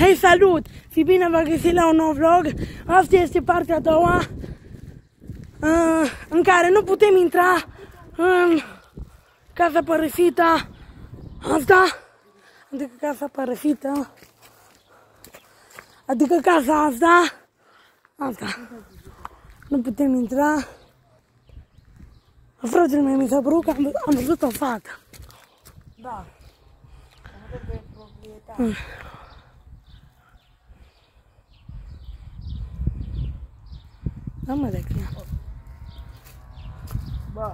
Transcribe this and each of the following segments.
Hei, salut! Și bine v-am găsit la un nou vlog. Asta este partea a doua în care nu putem intra în casa părăsită asta, adică casa părăsită, adică casa asta. Nu putem intra. Fratele meu mi s-a părut că am văzut o fată. Da. Am văzut pe proprietate. Da, mă, de crea. Bă.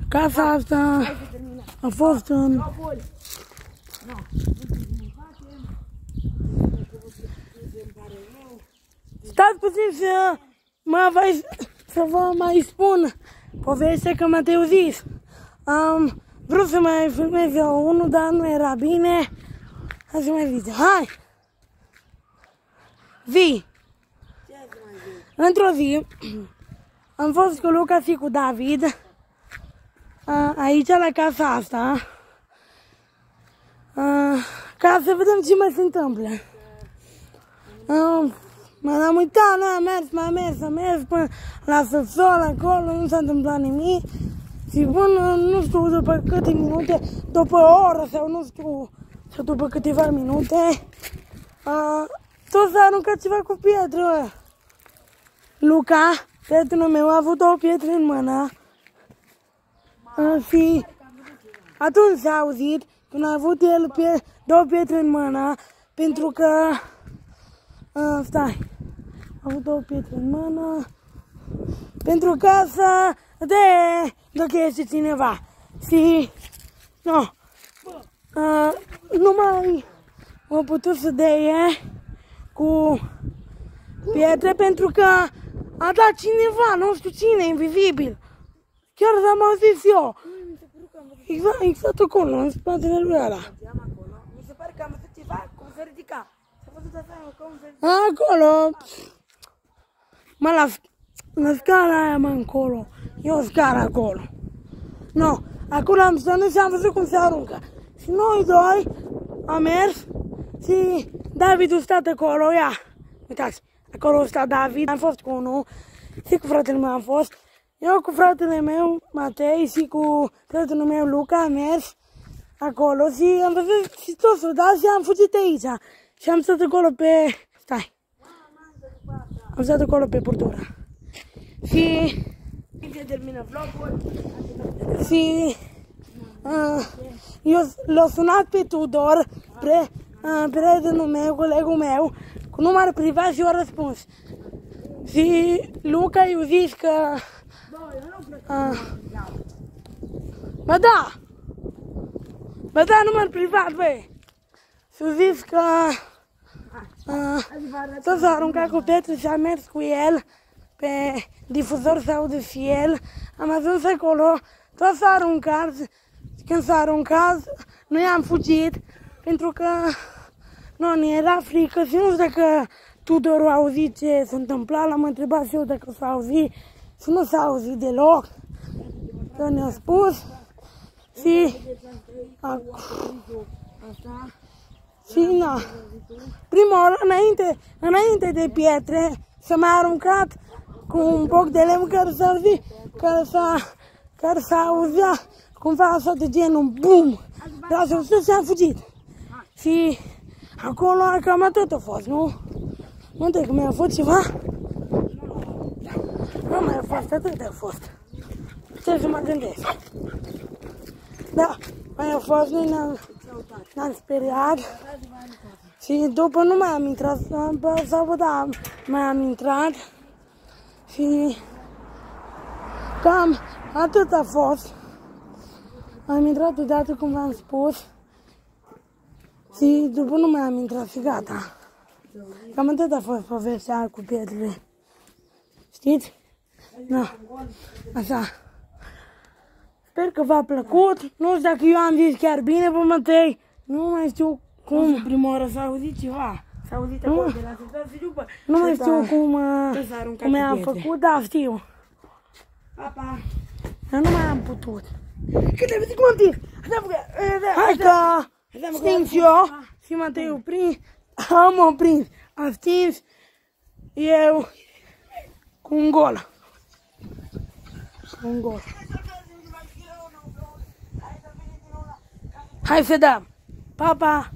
Casa asta a fost în... Stați puțin să vă mai spun povestea că Matei a zis. Am vrut să mai filmez eu unul, dar nu era bine. Hai să mai zice. Hai! Zi! Într-o zi am fost cu Luca și cu David aici la casa asta ca să vedem ce mai se întâmplă. M-am uitat, am mers până la săsol acolo, nu s-a întâmplat nimic. Și până, nu știu, după câte minute, după o oră sau nu știu, sau după câteva minute, tot s-a aruncat ceva cu pietră. Luca, prietenul meu, a avut două pietre în mână și atunci s-a auzit când a avut el două pietre în mână, pentru că, stai, a avut două pietre în mână, pentru că să dacă este cineva și nu mai a putut să deie cu pietre pentru că a dat cineva, nu știu cine, invizibil. Chiar am auzit eu. Exact acolo, în spatele lui ăla. Mi se pare că am văzut ceva, cum se ridica. S-a văzut așa, cum se ridica. Acolo. Mă, la scara aia, mă, încolo. E o scară acolo. No, acolo am stat și am văzut cum se aruncă. Și noi doi am mers și David a stat acolo, ia. Uitați, acolo a stat David, am fost cu unul și cu fratele meu am fost. Eu cu fratele meu, Matei, și cu prietenul meu, Luca, am mers acolo și am văzut și tot soldați și am fugit aici. Și am stat acolo pe... Stai. Am stat acolo pe purtură. Și... termină vlogul. Și... eu l-am sunat pe Tudor, prietenul meu, colegul meu, cu număr privat și eu a răspuns. Și Luca i-a zis că... Bă, da, număr privat, băi. Și-a zis că... tot s-a aruncat cu pietre și a mers cu el pe difuzor să aude și el. Am ajuns acolo, tot s-a aruncat. Când s-a aruncat, noi am fugit pentru că nu, ne era frică și nu știu dacă Tudor a auzit ce s-a întâmplat. L-am întrebat și eu dacă s-a auzit și nu s-a auzit deloc. Că ne-a spus și... Și na, prima oară, înainte de pietre, s-a mai aruncat cu un boc de lemn care s-a auzea cumva așa de genul BUM! Dar s-a auzit și am fugit. Și acolo cam atât a fost, nu? Nu știu că mi-a fost ceva? Nu mai a fost, atât a fost. Ce să mă gândesc? Da, mai a fost, noi ne-am speriat. Și după nu mai am intrat, sau da, mai am intrat. Și cam atât a fost. Am intrat odată, cum v-am spus. Și după nu mai am intrat și gata. Cam atât a fost povestea cu pietrele. Știți? Da, așa. Sper că v-a plăcut. Nu știu dacă eu am zis chiar bine pe Matei. Nu mai știu cum. Prima oară s-a auzit ceva. S-a auzit acolo de la săsol și după. Nu mai știu cum am făcut, dar știu. Pa. Eu nu mai am putut. Cât ai văzut cum am zis? Hai că sting eu Și Matei prins. Am prins. Am stins eu cu un gol. Un gol. Hai să dăm. Pa, pa!